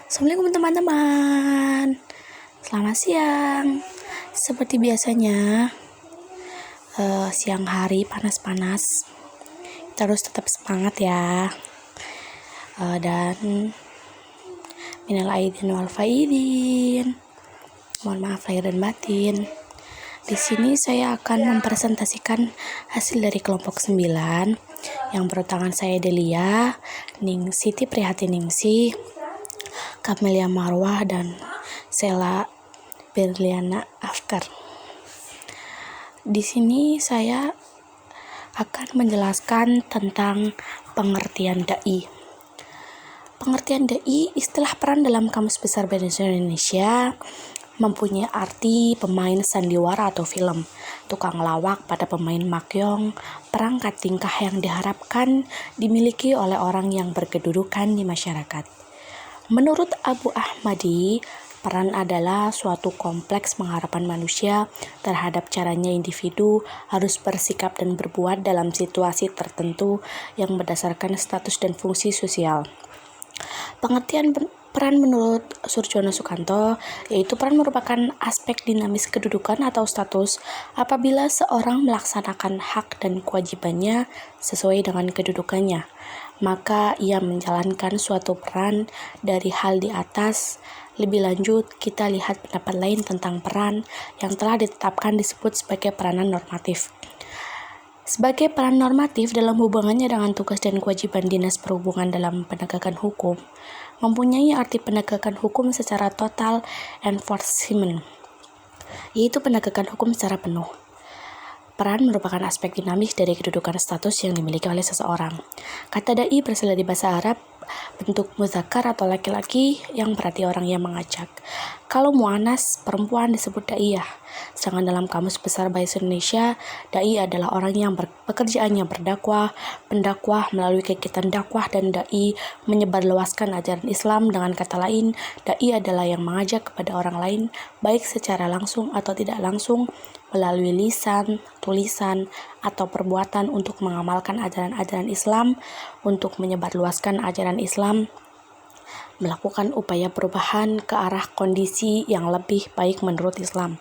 Assalamualaikum teman-teman. Selamat siang. Seperti biasanya, siang hari panas-panas. Kita harus tetap semangat ya. Dan minal aidin wal faidin. Mohon maaf lahir dan batin. Di sini saya akan mempresentasikan hasil dari kelompok 9 yang bertangan saya Delia, Siti Prihatin-Ningsih, Kamelia Marwah, dan Sela Berliana Afkar. Di sini saya akan menjelaskan tentang pengertian dai. Pengertian dai, istilah peran dalam Kamus Besar Bahasa Indonesia, mempunyai arti pemain sandiwara atau film, tukang lawak pada pemain makyong, perangkat tingkah yang diharapkan dimiliki oleh orang yang berkedudukan di masyarakat. Menurut Abu Ahmadi, peran adalah suatu kompleks pengharapan manusia terhadap caranya individu harus bersikap dan berbuat dalam situasi tertentu yang berdasarkan status dan fungsi sosial. Pengertian peran menurut Surjono Sukanto, yaitu peran merupakan aspek dinamis kedudukan atau status apabila seorang melaksanakan hak dan kewajibannya sesuai dengan kedudukannya, maka ia menjalankan suatu peran dari hal di atas. Lebih lanjut, kita lihat pendapat lain tentang peran yang telah ditetapkan disebut sebagai peranan normatif. Sebagai peran normatif dalam hubungannya dengan tugas dan kewajiban Dinas Perhubungan dalam penegakan hukum, mempunyai arti penegakan hukum secara total enforcement, yaitu penegakan hukum secara penuh. Peran merupakan aspek dinamis dari kedudukan status yang dimiliki oleh seseorang. Kata dai berasal dari bahasa Arab, bentuk muzakkar atau laki-laki yang berarti orang yang mengajak. Kalau muannas, perempuan disebut daiyah. Sedangkan dalam Kamus Besar Bahasa Indonesia, dai adalah orang yang pekerjaannya berdakwah, pendakwah melalui kegiatan dakwah, dan dai menyebarluaskan ajaran Islam. Dengan kata lain, dai adalah yang mengajak kepada orang lain, baik secara langsung atau tidak langsung, melalui lisan, tulisan, atau perbuatan untuk mengamalkan ajaran-ajaran Islam, untuk menyebarluaskan ajaran Islam, melakukan upaya perubahan ke arah kondisi yang lebih baik menurut Islam.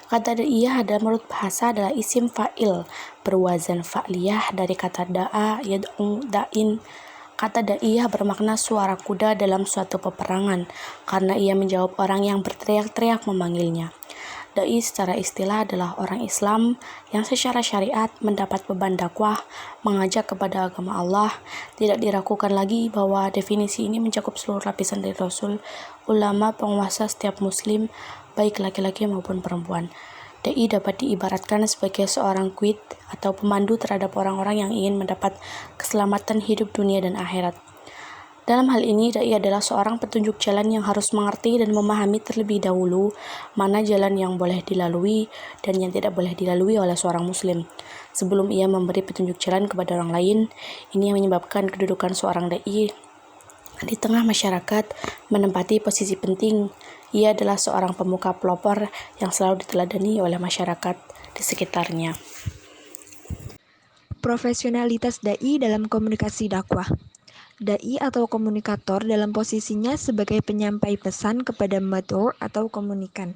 Kata daiyah menurut bahasa adalah isim fa'il berwazan fa'liyah dari kata da'a yad'u da'in. Kata daiyah bermakna suara kuda dalam suatu peperangan karena ia menjawab orang yang berteriak-teriak memanggilnya. Dai secara istilah adalah orang Islam yang secara syariat mendapat beban dakwah, mengajak kepada agama Allah. Tidak diragukan lagi bahwa definisi ini mencakup seluruh lapisan dari Rasul, ulama, penguasa, setiap muslim, baik laki-laki maupun perempuan. Dai dapat diibaratkan sebagai seorang guide atau pemandu terhadap orang-orang yang ingin mendapat keselamatan hidup dunia dan akhirat. Dalam hal ini, dai adalah seorang petunjuk jalan yang harus mengerti dan memahami terlebih dahulu mana jalan yang boleh dilalui dan yang tidak boleh dilalui oleh seorang muslim. Sebelum ia memberi petunjuk jalan kepada orang lain, ini yang menyebabkan kedudukan seorang dai di tengah masyarakat menempati posisi penting. Ia adalah seorang pemuka pelopor yang selalu diteladani oleh masyarakat di sekitarnya. Profesionalitas dai dalam komunikasi dakwah. Dai atau komunikator dalam posisinya sebagai penyampai pesan kepada mad'u atau komunikan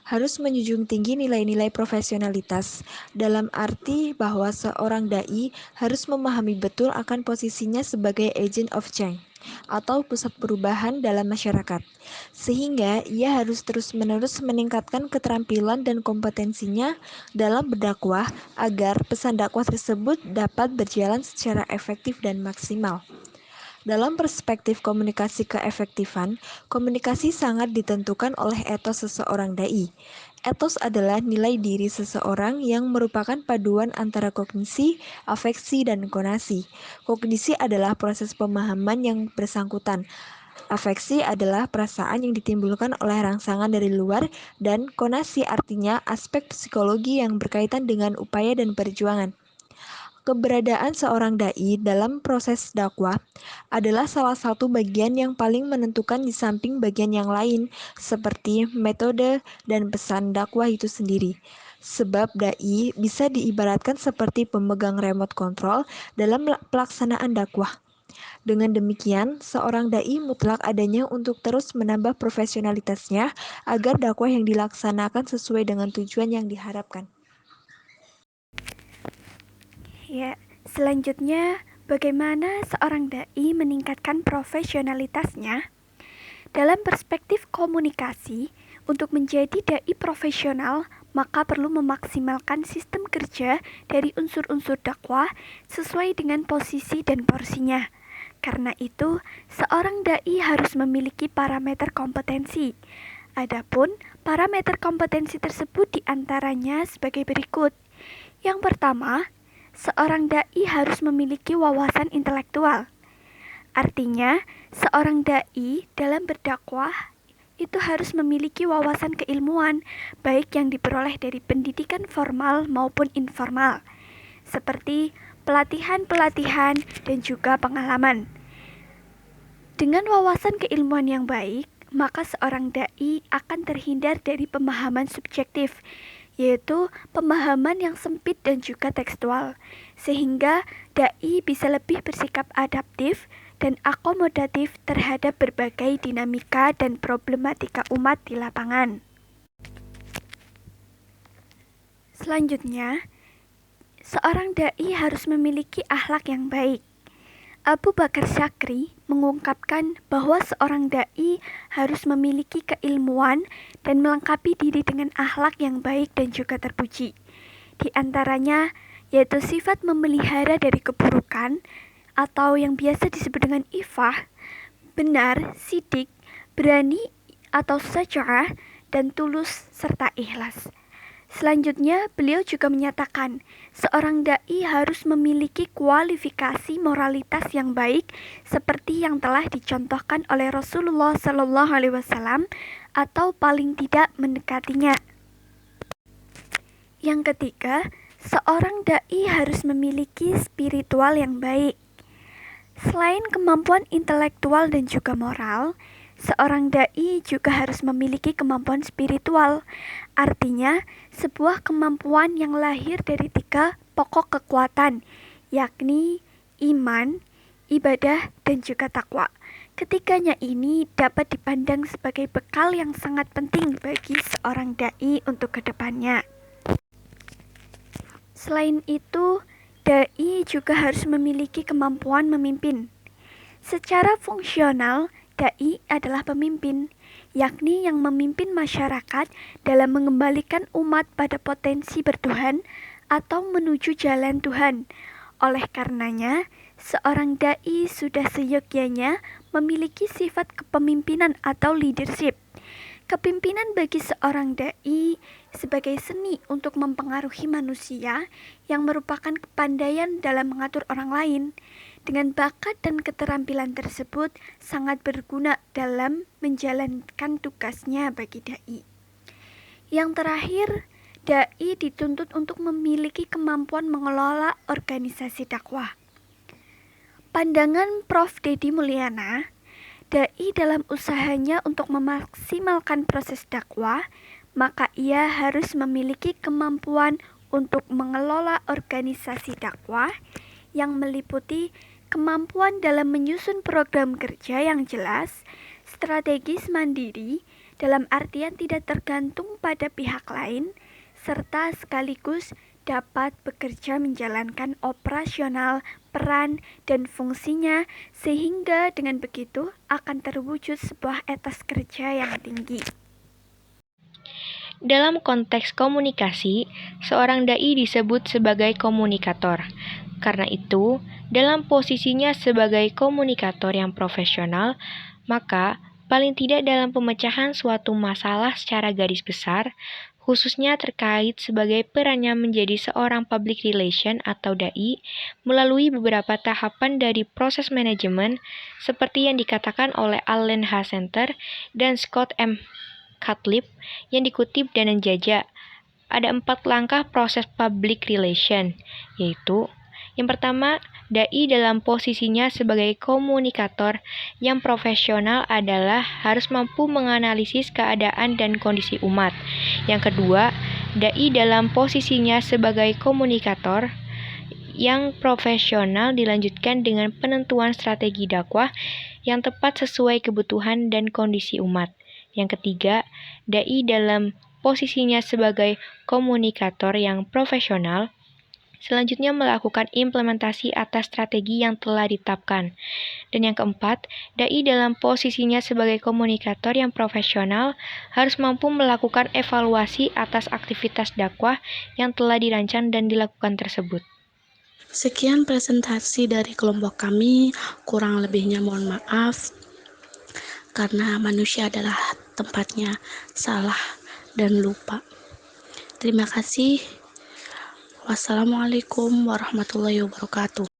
harus menjunjung tinggi nilai-nilai profesionalitas dalam arti bahwa seorang dai harus memahami betul akan posisinya sebagai agent of change atau pusat perubahan dalam masyarakat, sehingga ia harus terus-menerus meningkatkan keterampilan dan kompetensinya dalam berdakwah agar pesan dakwah tersebut dapat berjalan secara efektif dan maksimal. Dalam perspektif komunikasi keefektifan, komunikasi sangat ditentukan oleh etos seseorang dai. Etos adalah nilai diri seseorang yang merupakan paduan antara kognisi, afeksi, dan konasi. Kognisi adalah proses pemahaman yang bersangkutan. Afeksi adalah perasaan yang ditimbulkan oleh rangsangan dari luar, dan konasi artinya aspek psikologi yang berkaitan dengan upaya dan perjuangan. Keberadaan seorang dai dalam proses dakwah adalah salah satu bagian yang paling menentukan di samping bagian yang lain, seperti metode dan pesan dakwah itu sendiri. Sebab dai bisa diibaratkan seperti pemegang remote control dalam pelaksanaan dakwah. Dengan demikian, seorang dai mutlak adanya untuk terus menambah profesionalitasnya agar dakwah yang dilaksanakan sesuai dengan tujuan yang diharapkan. Ya, selanjutnya bagaimana seorang dai meningkatkan profesionalitasnya? Dalam perspektif komunikasi, untuk menjadi dai profesional, maka perlu memaksimalkan sistem kerja dari unsur-unsur dakwah sesuai dengan posisi dan porsinya. Karena itu, seorang dai harus memiliki parameter kompetensi. Adapun parameter kompetensi tersebut diantaranya sebagai berikut. Yang pertama, seorang dai harus memiliki wawasan intelektual. Artinya, seorang dai dalam berdakwah itu harus memiliki wawasan keilmuan, baik yang diperoleh dari pendidikan formal maupun informal, seperti pelatihan-pelatihan dan juga pengalaman. Dengan wawasan keilmuan yang baik, maka seorang dai akan terhindar dari pemahaman subjektif, yaitu pemahaman yang sempit dan juga tekstual, sehingga dai bisa lebih bersikap adaptif dan akomodatif terhadap berbagai dinamika dan problematika umat di lapangan. Selanjutnya, seorang dai harus memiliki akhlak yang baik. Abu Bakar Syakri mengungkapkan bahwa seorang dai harus memiliki keilmuan dan melengkapi diri dengan akhlak yang baik dan juga terpuji. Di antaranya yaitu sifat memelihara dari keburukan atau yang biasa disebut dengan ifah, benar, sidik, berani atau syaja'ah, dan tulus serta ikhlas. Selanjutnya, beliau juga menyatakan seorang dai harus memiliki kualifikasi moralitas yang baik seperti yang telah dicontohkan oleh Rasulullah SAW atau paling tidak mendekatinya. Yang ketiga, seorang dai harus memiliki spiritual yang baik. Selain kemampuan intelektual dan juga moral, seorang dai juga harus memiliki kemampuan spiritual. Artinya, sebuah kemampuan yang lahir dari 3 pokok kekuatan, yakni iman, ibadah, dan juga takwa. Ketiganya ini dapat dipandang sebagai bekal yang sangat penting bagi seorang dai untuk kedepannya. Selain itu, dai juga harus memiliki kemampuan memimpin. Secara fungsional, dai adalah pemimpin, yakni yang memimpin masyarakat dalam mengembalikan umat pada potensi bertuhan atau menuju jalan Tuhan. Oleh karenanya, seorang dai sudah seyogyanya memiliki sifat kepemimpinan atau leadership. Kepimpinan bagi seorang dai sebagai seni untuk mempengaruhi manusia yang merupakan kepandaian dalam mengatur orang lain. Dengan bakat dan keterampilan tersebut sangat berguna dalam menjalankan tugasnya bagi dai. Yang terakhir, dai dituntut untuk memiliki kemampuan mengelola organisasi dakwah. Pandangan Prof. Dedi Mulyana, dai dalam usahanya untuk memaksimalkan proses dakwah, maka ia harus memiliki kemampuan untuk mengelola organisasi dakwah yang meliputi kemampuan dalam menyusun program kerja yang jelas, strategis mandiri dalam artian tidak tergantung pada pihak lain, serta sekaligus dapat bekerja menjalankan operasional, peran, dan fungsinya sehingga dengan begitu akan terwujud sebuah etos kerja yang tinggi. Dalam konteks komunikasi, seorang dai disebut sebagai komunikator. Karena itu, dalam posisinya sebagai komunikator yang profesional, maka paling tidak dalam pemecahan suatu masalah secara garis besar, khususnya terkait sebagai perannya menjadi seorang public relation atau dai melalui beberapa tahapan dari proses manajemen seperti yang dikatakan oleh Allen H. Center dan Scott M. Catlip yang dikutip Danan Jaja. Ada 4 langkah proses public relation, yaitu yang pertama, dai dalam posisinya sebagai komunikator yang profesional adalah harus mampu menganalisis keadaan dan kondisi umat. Yang kedua, dai dalam posisinya sebagai komunikator yang profesional dilanjutkan dengan penentuan strategi dakwah yang tepat sesuai kebutuhan dan kondisi umat. Yang ketiga, dai dalam posisinya sebagai komunikator yang profesional selanjutnya melakukan implementasi atas strategi yang telah ditetapkan. Dan yang keempat, dai dalam posisinya sebagai komunikator yang profesional harus mampu melakukan evaluasi atas aktivitas dakwah yang telah dirancang dan dilakukan tersebut. Sekian presentasi dari kelompok kami, kurang lebihnya mohon maaf, karena manusia adalah tempatnya salah dan lupa. Terima kasih. Wassalamualaikum warahmatullahi wabarakatuh.